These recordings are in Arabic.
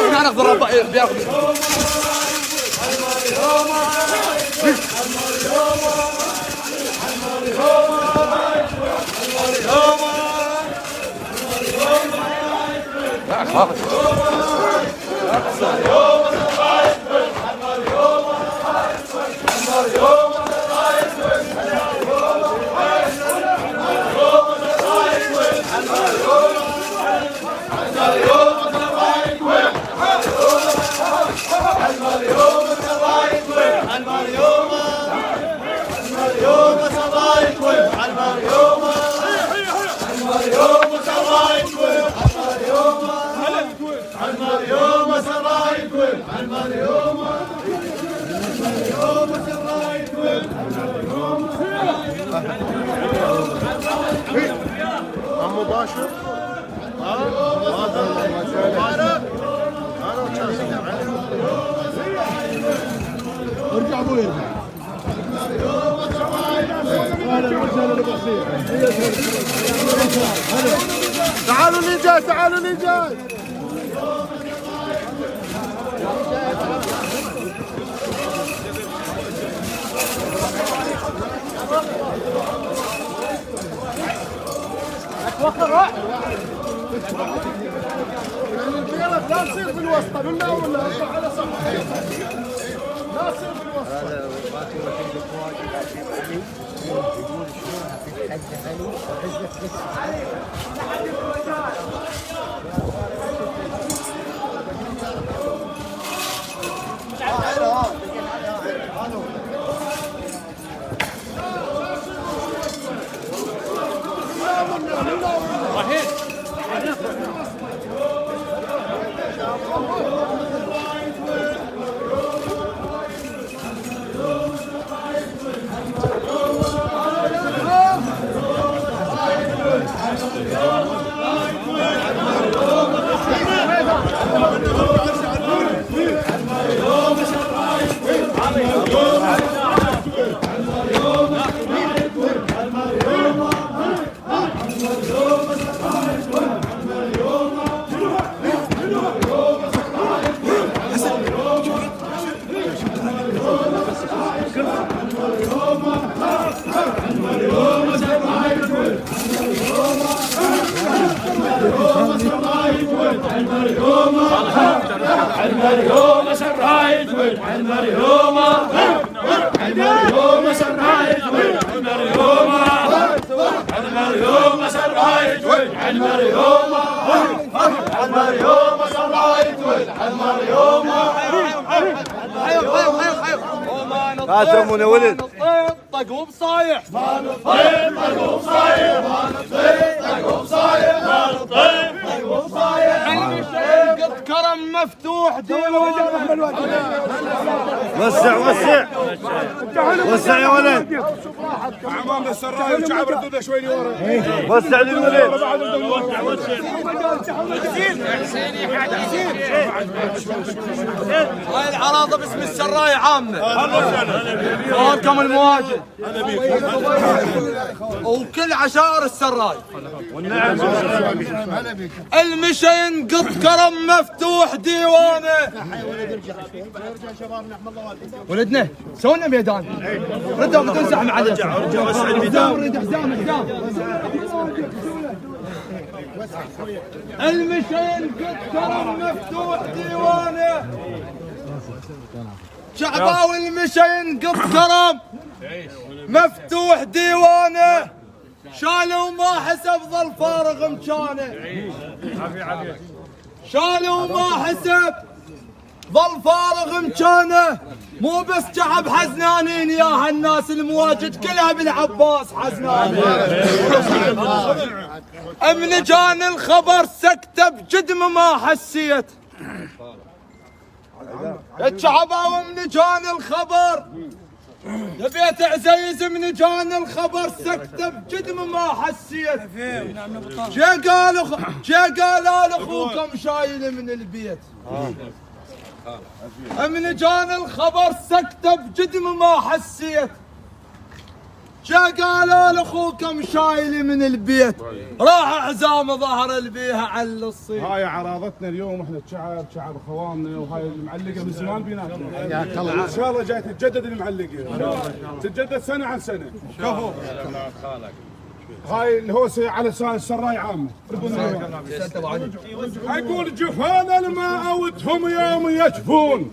ناخذ الربع بياخذ عمو باشا ارجع ابوي تعالوا لي جاي تعالوا لي جاي وخر راح لا تصير في الوسطى بالله ولا على صح لا تصير في الوسطى قاسمونا ولد طقوا بصايح ما نطيب طقوا بصايح ما نطيب طقوا بصايح ما نطيب طقوا بصايح قد كرم مفتوح ديوان وسع وسع وسع يا ولد عمام السراي وشعب ردوده شوي لورا وسع للولد هاي العراضه باسم السراي عامه وهلكم المواجد وكل عشائر السراي المشين قط كرم مفتوح ديوانه ولدنا سوينا ميدان ردوا بدون زحمه عليه ارجع وسع الميدان المشين قط كرم مفتوح ديوانه شعباوي المشين قط كرم مفتوح ديوانه شالوا ما حسب ظل فارغ مكانه شالوا ما حسب ظل فارغ مكانه مو بس شعب حزنانين يا هالناس المواجد كلها بالعباس حزنانين من جاني الخبر سكتة بجدم ما حسيت الشعباوي من جاني الخبر لبيت عزيز من جاني الخبر سكتة بجدم ما حسيت قالوا لاخوكم شايل من البيت من جاني الخبر سكتة بجدم ما حسيت شا قالوا لاخوكم شايلي من البيت راح حزام ظهر البيها على الصيف. هاي عراضتنا اليوم احنا شعب اخواننا وهاي المعلقه من زمان بيناتنا. حياك الله. ان شاء الله جاي تتجدد المعلقه. تتجدد سنه عن سنه. كفو. هاي الهوسه على لسان السراي عامه. اقول جفان الماء ودهم يوم يجفون.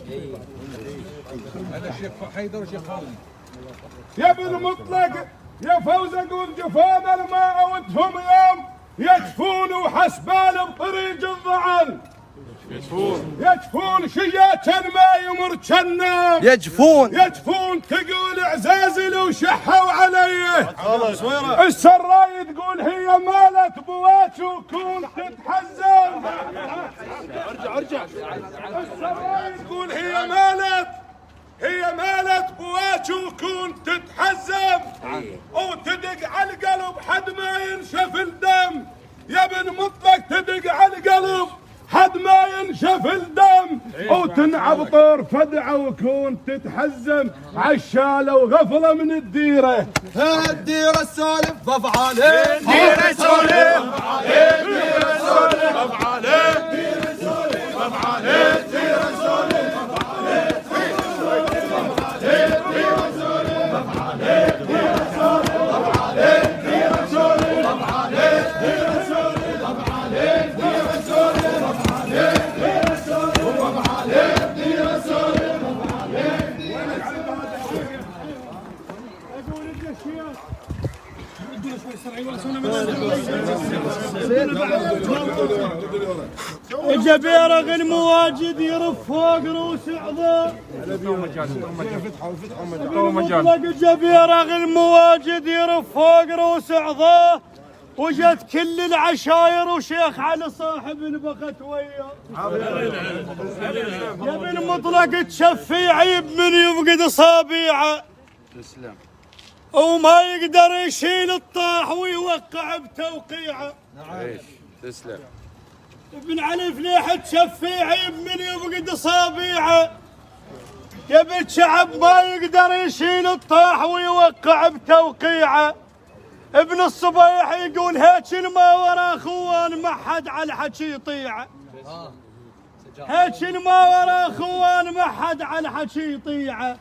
هذا الشيخ حيدر وشيخ خالد. يا ابن مطلق يا فوز اقول جفان الماء ودهم يوم يجفون وحسبان بطريق الضعن. يجفون شيات ما يمر جنة. يجفون تقول عزازل وشحوا عليه. السراي تقول هي مالت بواتش وكون تتحزن. ارجع السراي تقول هي مالت بواتش وكون تتحزم وتدق على القلب حد ما ينشف الدم. يا ابن مطلق تدق على القلب حد ما ينشف الدم وتنعب طور فدعه وكون تتحزم عشاله وغفله من الديره. الديره السالف فافعاله ديره سولف افعاله ديره سولف افعاله ديره سولف افعاله ديره سولف افعاله جبيرغ المواجد يرف فوق روس عظام. مطلق جبيرغ المواجد يرف فوق روس عظام وجت كل العشاير وشيخ علي صاحب البخت وياه. يا ابن مطلق تشفي عيب من يفقد اصابيعه وما يقدر يشيل الطاح ويوقع بتوقيعه. تسلم. ابن علي فليح تشفي عيب من يفقد اصابيعه. يا بنت شعب ما يقدر يشيل الطاح ويوقع بتوقيعه. ابن الصبيح يقول هيك ما ورا خوان ما حد على الحكي يطيعه. هيك ما ورا خوان ما حد على الحكي يطيعه.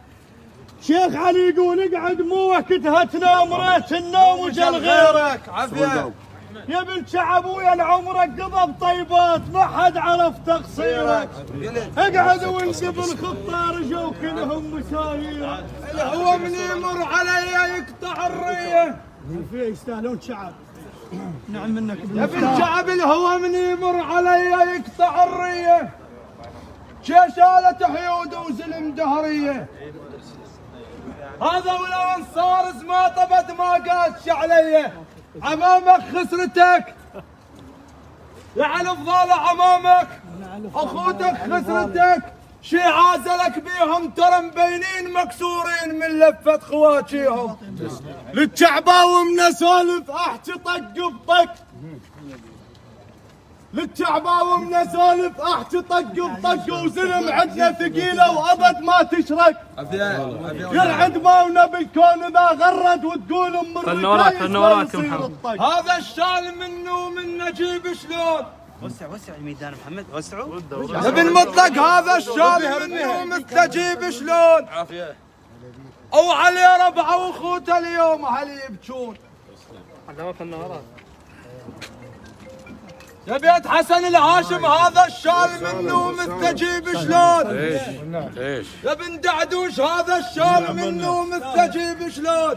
شيخ علي يقول اقعد مو وقتها تنام ريت النوم وجل غيرك. عافيه يا بنت شعب ويا العمرك قضى بطيبات ما حد عرف تقصيرك. اقعد وانقب الخطه رجوا كلهم مسايير. هو من يمر علي يقطع الريه. فيه يستاهلون شعب. نعم منك يا بنت شعب الهوى من يمر علي يقطع الريه. شاشالة حيود وزلم دهريه. هذا ولو انصار ما طبت ما قاتش علي. عمامك خسرتك يا على فضال عمامك اخوتك خسرتك. شي عازلك بيهم ترى مبينين مكسورين من لفة خواتيهم. للشعباوي من سولف احكي طق بطق. للشعباوي من سولف احكي طق بطق وزلم عندنا ثقيله وابد ما تشرك. يلعن ماونا بالكون اذا غرد وتقول ام الرجال. هذا الشال منه ومن نجيب شلون. وسع الميدان محمد وسعوا. ابن مطلق هذا الشال منه مستجيب شلون. او علي ربعه واخوته اليوم هل يبكون. يا بيت حسن الهاشم هذا الشال منه مستجيب شلون. ايش يا بن دعدوش هذا الشال منه مستجيب شلون.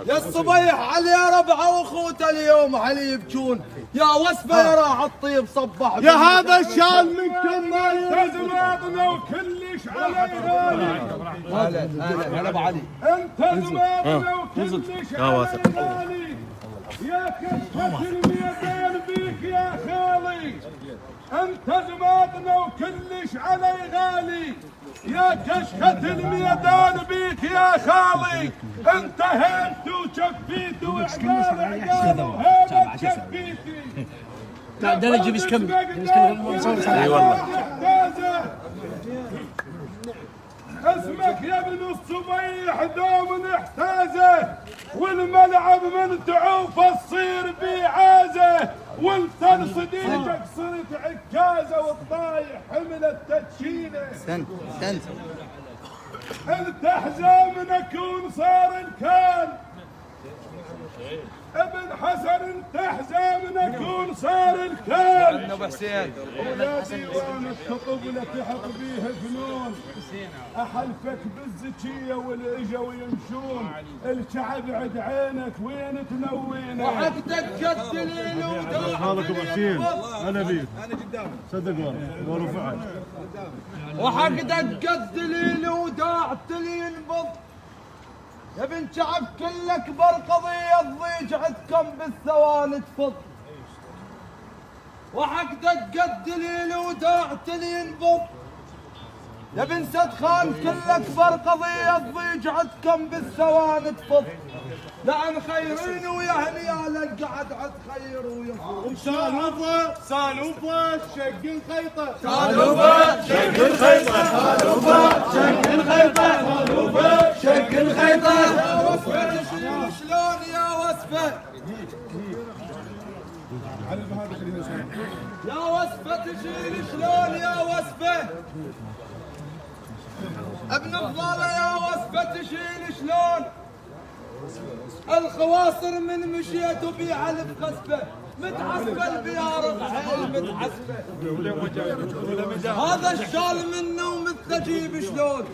يا الصبيح علي ربعه واخوته اليوم هل يبكون. يا وسبه يا راح الطيب صبح. يا هذا الشال منكم ما يزمادنا وكلش علي غالي. هلا ابو علي انت زمادنا وكلش علي غالي. يا كشفة الميدان بيك يا خالي. انت زمادنا وكلش علي غالي. يا كشفة الميدان بيك يا خالي. انت هبت وشفيت وعقال عقال وهبت شفيتي. تعال نجيب ايش كم اي والله. اسمك يا ابن الصبيح دوم نحتاجه. والملعب من تعوفه تصير بيعازه، وانت لصديقك صرت عكازه، والطايح حملت تدشينه. استنى. انت حزامنك ونصار الكان، ابن حسن انت حزامنك ونصار الكان. ابو حسين ولا ديوان الخطب لتحط بيه فنون، احلفك بالزكيه والاجا ويمشون، الشعب عد عينك وين تنوينه. وحقدك قد دليل وداع حالك ابو حسين انا بيك صدق والله فعل. وحقدك قد دليل وداع تلين بض يا بنت شعب كلك بالقضية الضيج عندكم بالثواني تفض. وحقدك قد دليل وداع تلين بض يا بن سدخان كلك بالقضية الضيج عندكم بالثواني تفض. لعن خيرين ويا هنيالك قعد عد خير ويفض. سالوفه شق الخيطه شق الخيطة يا وصفة تشيل شلون يا وصفة، يا وصفة تشيل شلون يا وصفة، ابن الضالة يا وصفة تشيل شلون. الخواصر من مشيت وبيع الخسبة، متعسبة البيار حيل متعسبة. هذا الشال منه ومثل جيب شلون.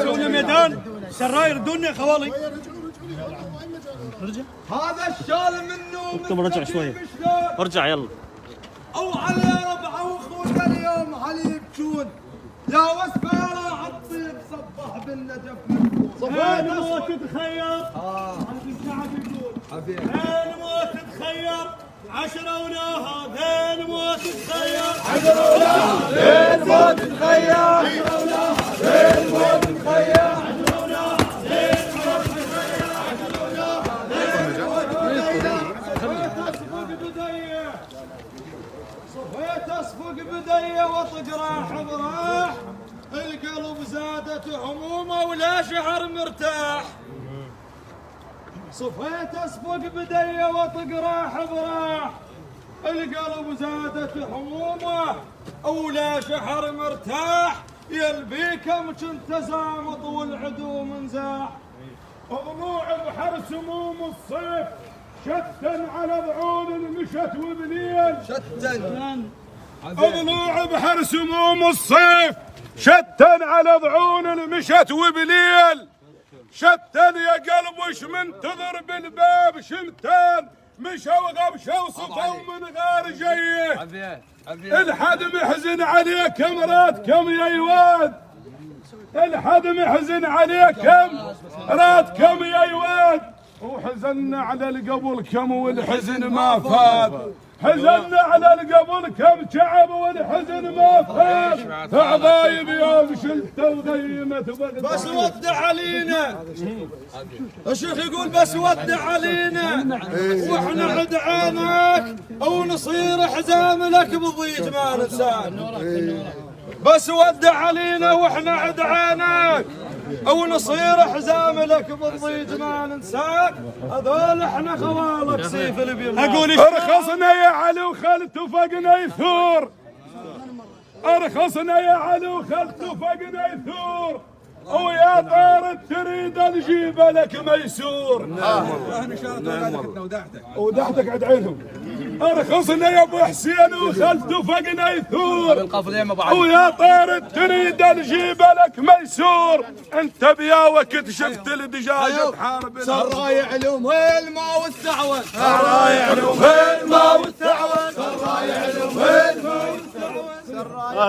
سوينا ميدان سراير الدنيا خوالي. هذا الشال منه ومثل جيب شلون. ارجع يلا. او على ربعه واخوته اليوم علي يبكون، يا وسبه راح الطيب صبح بالنجف مدفون. وين ما تتخير الشعب يقول وين ما تتخير 10 وناها، وين ما تتخير 10 وناها، وين ما تتخير 10 وناها، وين ما تتخير 10 وناها، وين ما تتخير 10 وناها، صفيت اصفق بديه واطق راح براح، القلب زادت همومه ولا شعر مرتاح. صفيت اصفق بديه واطق راح براح، القلب زادت همومه ولا شعر مرتاح. يلبيكم كنت زامط والعدو منزاح. ضلوع بحر سموم الصيف شتن على ضعون المشت وبليل. ضلوع بحر سموم الصيف شتن على ضعون المشت وبليل. شتن يا قلب وش منتظر بالباب شمتان، مشوا غبشوا صفوا من غير جيه. الحد محزن عليكم راتكم يا يواد، الحد محزن عليكم راتكم يا يواد. وحزنا على القبل كم والحزن ما فات، حزنا على القبل كم شعب والحزن ما فات. عضايب يوم شلت وغيمت بغداد. بس ودع علينا الشيخ يقول بس ودع علينا، واحنا عدعاناك او نصير حزام لك بضيج ما ننساك. بس ودع علينا واحنا عدعاناك او نصير حزام لك بالضيج ما ننساك. هذول احنا خوالك سيف البيض. اقول ارخصنا يا علي وخلت وفقنا يثور، ارخصنا يا علي وخلت وفقنا يثور. ويا طارد تريد نجيب لك ميسور. ودحتك عد عينهم. ارخصنا يا ابو حسين وخلت وفقنا يثور، ويا طارد تريد نجيب لك ميسور. انت بيا وقت شفت الدجاجه تحارب سرايا علوم الماء والثعوه، سرايا علوم الماء والثعوه، سرايا